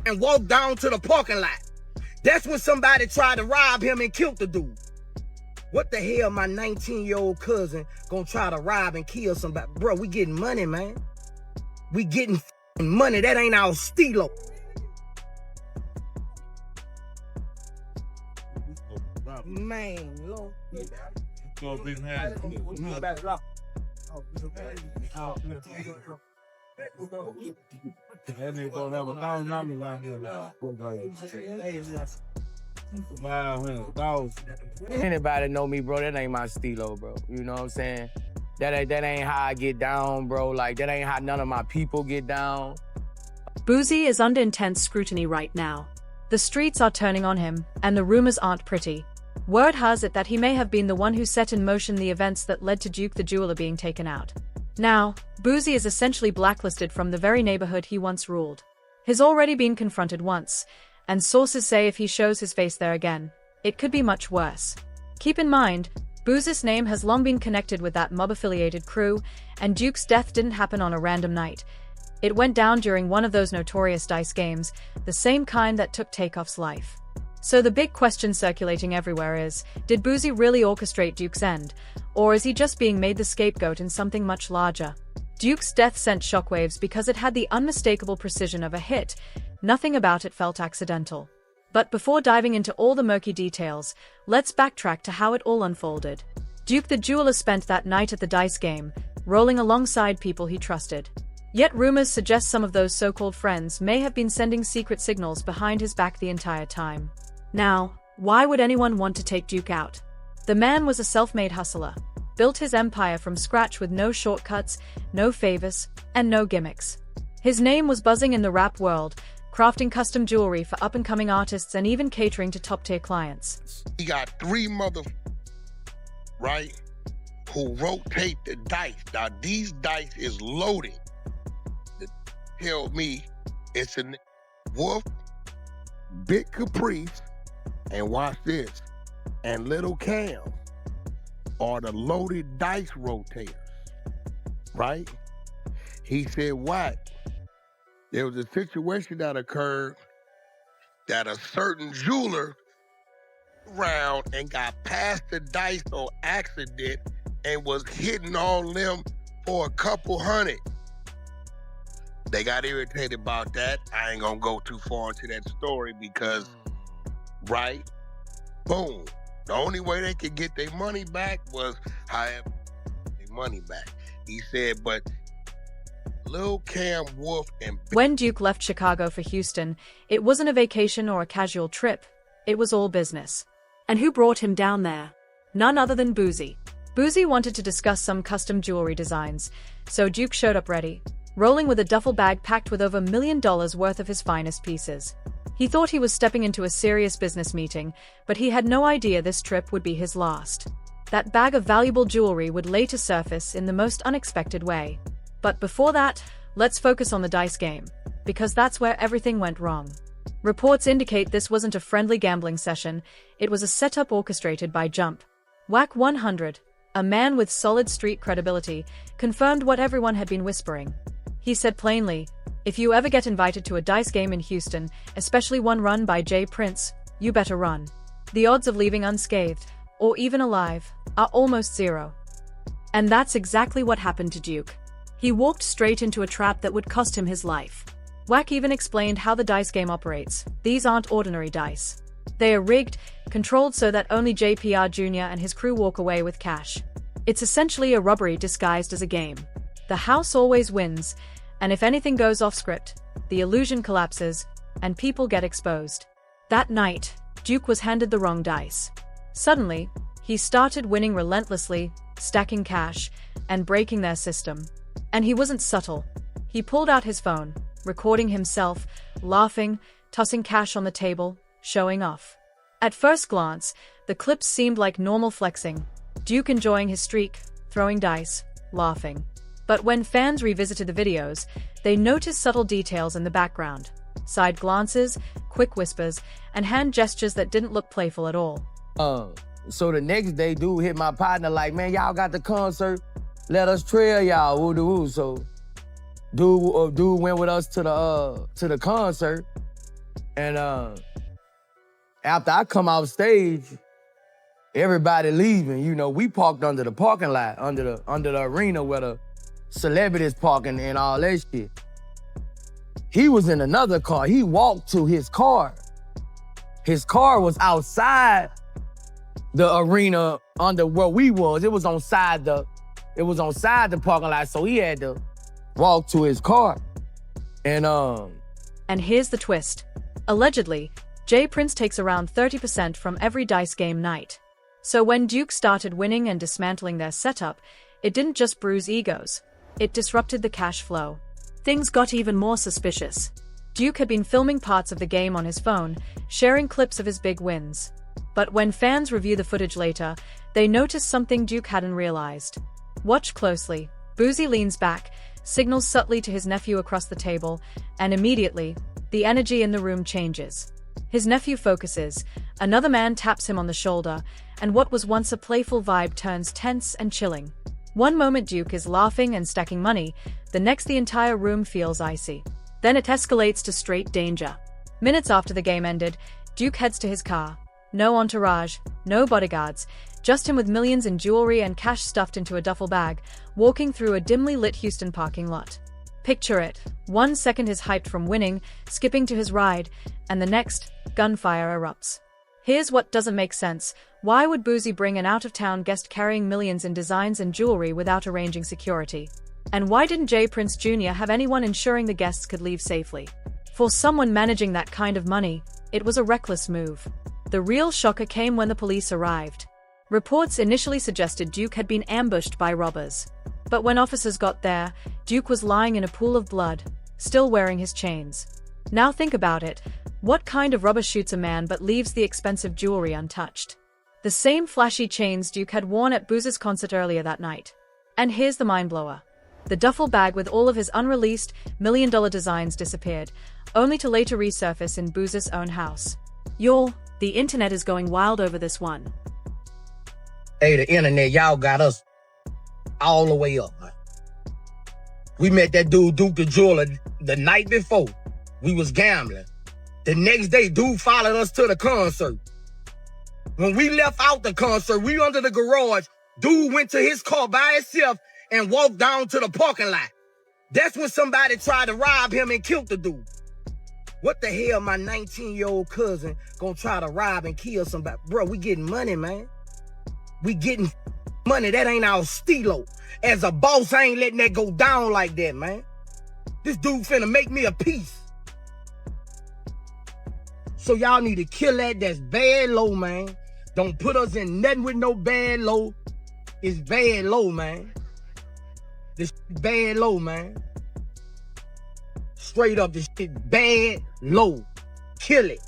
and walked down to the parking lot. That's when somebody tried to rob him and killed the dude. What the hell my 19-year-old cousin gonna try to rob and kill somebody? Bro, we getting money, man. We getting money. That ain't our stilo. Man, Lord. Anybody know me, bro? That ain't my stilo, bro. You know what I'm saying? That ain't how I get down, bro. Like, that ain't how none of my people get down. Boosie is under intense scrutiny right now. The streets are turning on him, and the rumors aren't pretty. Word has it that he may have been the one who set in motion the events that led to Duke the Jeweler being taken out. Now, Boosie is essentially blacklisted from the very neighborhood he once ruled. He's already been confronted once, and sources say if he shows his face there again, it could be much worse. Keep in mind, Boosie's name has long been connected with that mob-affiliated crew, and Duke's death didn't happen on a random night. It went down during one of those notorious dice games, the same kind that took Takeoff's life. So the big question circulating everywhere is, did Boosie really orchestrate Duke's end, or is he just being made the scapegoat in something much larger? Duke's death sent shockwaves because it had the unmistakable precision of a hit. Nothing about it felt accidental. But before diving into all the murky details, let's backtrack to how it all unfolded. Duke the Jeweler spent that night at the dice game, rolling alongside people he trusted. Yet rumors suggest some of those so-called friends may have been sending secret signals behind his back the entire time. Now, why would anyone want to take Duke out? The man was a self-made hustler, built his empire from scratch with no shortcuts, no favors, and no gimmicks. His name was buzzing in the rap world, crafting custom jewelry for up-and-coming artists and even catering to top-tier clients. He got 3 right, who rotate the dice. Now, these dice is loaded. Tell me it's a Wolf, Big Caprice, and watch this, and Little Cam are the loaded dice rotators, right? He said what? There was a situation that occurred that a certain jeweler around and got past the dice on accident and was hitting on them for a couple hundred. They got irritated about that. I ain't gonna go too far into that story because, right, boom. The only way they could get their money back was however their money back. He said, but Lil Cam Wolf and... When Duke left Chicago for Houston, it wasn't a vacation or a casual trip. It was all business. And who brought him down there? None other than Boosie. Boosie wanted to discuss some custom jewelry designs, so Duke showed up ready, rolling with a duffel bag packed with over $1 million worth of his finest pieces. He thought he was stepping into a serious business meeting, but he had no idea this trip would be his last. That bag of valuable jewelry would later surface in the most unexpected way. But before that, let's focus on the dice game, because that's where everything went wrong. Reports indicate this wasn't a friendly gambling session, it was a setup orchestrated by Jump. Whack 100, a man with solid street credibility, confirmed what everyone had been whispering. He said plainly, if you ever get invited to a dice game in Houston, especially one run by Jay Prince, you better run. The odds of leaving unscathed, or even alive, are almost zero. And that's exactly what happened to Duke. He walked straight into a trap that would cost him his life. Wack even explained how the dice game operates. These aren't ordinary dice. They are rigged, controlled so that only JPR Jr. and his crew walk away with cash. It's essentially a robbery disguised as a game. The house always wins, and if anything goes off script, the illusion collapses, and people get exposed. That night, Duke was handed the wrong dice. Suddenly, he started winning relentlessly, stacking cash, and breaking their system. And he wasn't subtle. He pulled out his phone, recording himself, laughing, tossing cash on the table, showing off. At first glance, the clips seemed like normal flexing, Duke enjoying his streak, throwing dice, laughing. But when fans revisited the videos, they noticed subtle details in the background. Side glances, quick whispers, and hand gestures that didn't look playful at all. So the next day, dude hit my partner like, man, y'all got the concert. Let us trail y'all, woo-de-woo. So dude went with us to the concert. And after I come off stage, everybody leaving. You know, we parked under the parking lot, under the arena where the celebrities parking and all that shit. He was in another car. He walked to his car. His car was outside the arena under where we was. It was on side the parking lot, so he had to walk to his car. And here's the twist. Allegedly, J Prince takes around 30% from every dice game night. So when Duke started winning and dismantling their setup, it didn't just bruise egos. It disrupted the cash flow. Things got even more suspicious. Duke had been filming parts of the game on his phone, sharing clips of his big wins. But when fans review the footage later, they notice something Duke hadn't realized. Watch closely. Boosie leans back, signals subtly to his nephew across the table, and immediately, the energy in the room changes. His nephew focuses, another man taps him on the shoulder, and what was once a playful vibe turns tense and chilling. One moment Duke is laughing and stacking money, the next the entire room feels icy. Then it escalates to straight danger. Minutes after the game ended, Duke heads to his car. No entourage, no bodyguards, just him with millions in jewelry and cash stuffed into a duffel bag, walking through a dimly lit Houston parking lot. Picture it. 1 second he's hyped from winning, skipping to his ride, and the next, gunfire erupts. Here's what doesn't make sense. Why would Boosie bring an out-of-town guest carrying millions in designs and jewelry without arranging security? And why didn't J Prince Jr. have anyone ensuring the guests could leave safely? For someone managing that kind of money, it was a reckless move. The real shocker came when the police arrived. Reports initially suggested Duke had been ambushed by robbers. But when officers got there, Duke was lying in a pool of blood, still wearing his chains. Now think about it. What kind of robber shoots a man but leaves the expensive jewelry untouched? The same flashy chains Duke had worn at Boosie's concert earlier that night. And here's the mindblower. The duffel bag with all of his unreleased million-dollar designs disappeared, only to later resurface in Boosie's own house. Y'all, the internet is going wild over this one. Hey, the internet, y'all got us all the way up, man. We met that dude, Duke the Jeweler, the night before. We was gambling. The next day, dude followed us to the concert. When we left out the concert, we under the garage, dude went to his car by himself and walked down to the parking lot. That's when somebody tried to rob him and killed the dude. What the hell my 19-year-old cousin gonna try to rob and kill somebody? Bro, we getting money, man. We getting money. That ain't our stilo. As a boss, I ain't letting that go down like that, man. This dude finna make me a piece. So y'all need to kill that. That's bad low, man. Don't put us in nothing with no bad low. It's bad low, man. This bad low, man. Straight up, this shit bad low. Kill it.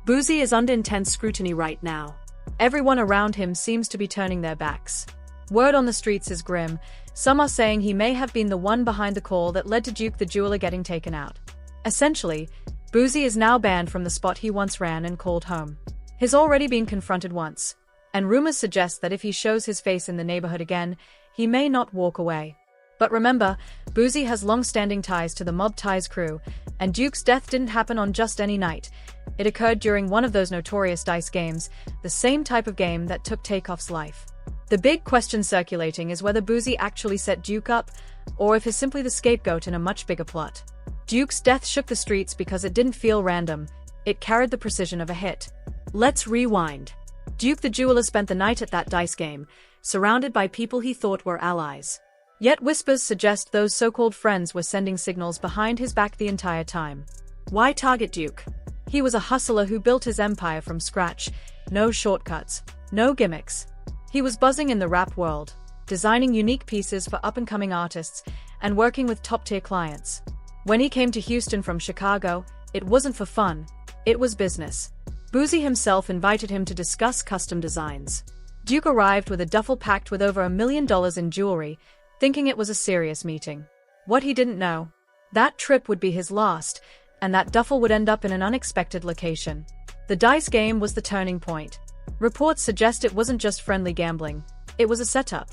Boosie is under intense scrutiny right now. Everyone around him seems to be turning their backs. Word on the streets is grim. Some are saying he may have been the one behind the call that led to Duke the Jeweler getting taken out. Essentially, Boosie is now banned from the spot he once ran and called home. He's already been confronted once, and rumors suggest that if he shows his face in the neighborhood again, he may not walk away. But remember, Boosie has long-standing ties to the Mob Ties crew, and Duke's death didn't happen on just any night. It occurred during one of those notorious dice games, the same type of game that took Takeoff's life. The big question circulating is whether Boosie actually set Duke up, or if he's simply the scapegoat in a much bigger plot. Duke's death shook the streets because it didn't feel random. It carried the precision of a hit. Let's rewind. Duke the Jeweler spent the night at that dice game, surrounded by people he thought were allies. Yet whispers suggest those so-called friends were sending signals behind his back the entire time. Why target Duke? He was a hustler who built his empire from scratch. No shortcuts, no gimmicks. He was buzzing in the rap world, designing unique pieces for up-and-coming artists and working with top-tier clients. When he came to Houston from Chicago, it wasn't for fun, it was business. Boosie himself invited him to discuss custom designs. Duke arrived with a duffel packed with over $1 million in jewelry, thinking it was a serious meeting. What he didn't know, that trip would be his last, and that duffel would end up in an unexpected location. The dice game was the turning point. Reports suggest it wasn't just friendly gambling, it was a setup.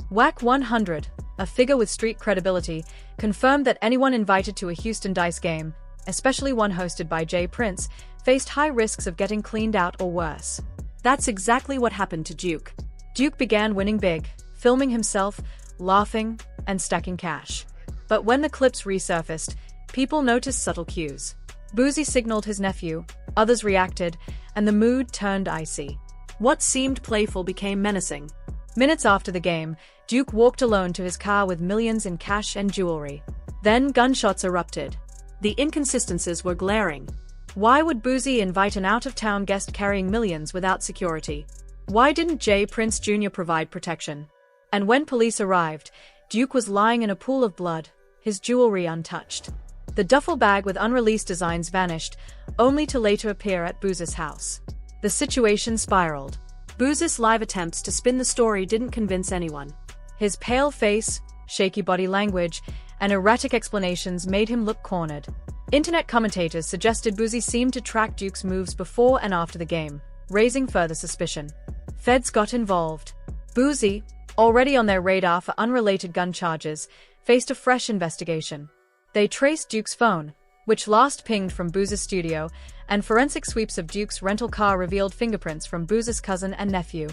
Whack 100, a figure with street credibility, confirmed that anyone invited to a Houston dice game, especially one hosted by J Prince, faced high risks of getting cleaned out or worse. That's exactly what happened to Duke. Duke began winning big, filming himself, laughing, and stacking cash. But when the clips resurfaced, people noticed subtle cues. Boosie signaled his nephew, others reacted, and the mood turned icy. What seemed playful became menacing. Minutes after the game, Duke walked alone to his car with millions in cash and jewelry. Then gunshots erupted. The inconsistencies were glaring. Why would Boosie invite an out-of-town guest carrying millions without security? Why didn't Jay Prince Jr. provide protection? And when police arrived, Duke was lying in a pool of blood, his jewelry untouched. The duffel bag with unreleased designs vanished, only to later appear at Boosie's house. The situation spiraled. Boosie's live attempts to spin the story didn't convince anyone. His pale face, shaky body language, and erratic explanations made him look cornered. Internet commentators suggested Boosie seemed to track Duke's moves before and after the game, raising further suspicion. Feds got involved. Boosie, already on their radar for unrelated gun charges, faced a fresh investigation. They traced Duke's phone, which last pinged from Boosie's studio, and forensic sweeps of Duke's rental car revealed fingerprints from Boosie's cousin and nephew.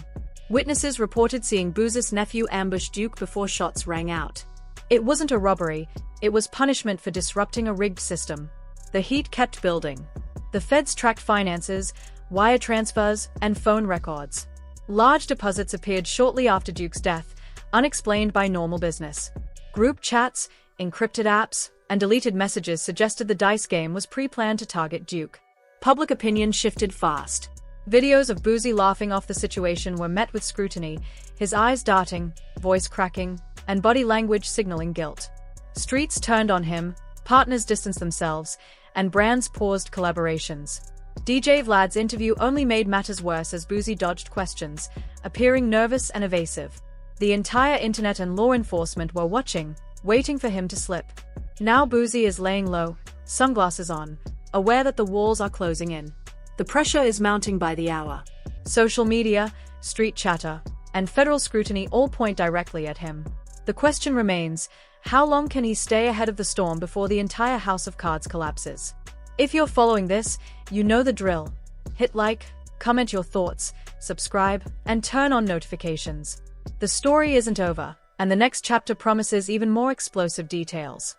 Witnesses reported seeing Boosie's nephew ambush Duke before shots rang out. It wasn't a robbery, it was punishment for disrupting a rigged system. The heat kept building. The feds tracked finances, wire transfers, and phone records. Large deposits appeared shortly after Duke's death, unexplained by normal business. Group chats, encrypted apps, and deleted messages suggested the dice game was pre-planned to target Duke. Public opinion shifted fast. Videos of Boosie laughing off the situation were met with scrutiny, his eyes darting, voice cracking, and body language signaling guilt. Streets turned on him, partners distanced themselves, and brands paused collaborations. DJ Vlad's interview only made matters worse as Boosie dodged questions, appearing nervous and evasive. The entire internet and law enforcement were watching, waiting for him to slip. Now Boosie is laying low, sunglasses on, aware that the walls are closing in. The pressure is mounting by the hour. Social media, street chatter, and federal scrutiny all point directly at him. The question remains, how long can he stay ahead of the storm before the entire house of cards collapses? If you're following this, you know the drill. Hit like, comment your thoughts, subscribe, and turn on notifications. The story isn't over, and the next chapter promises even more explosive details.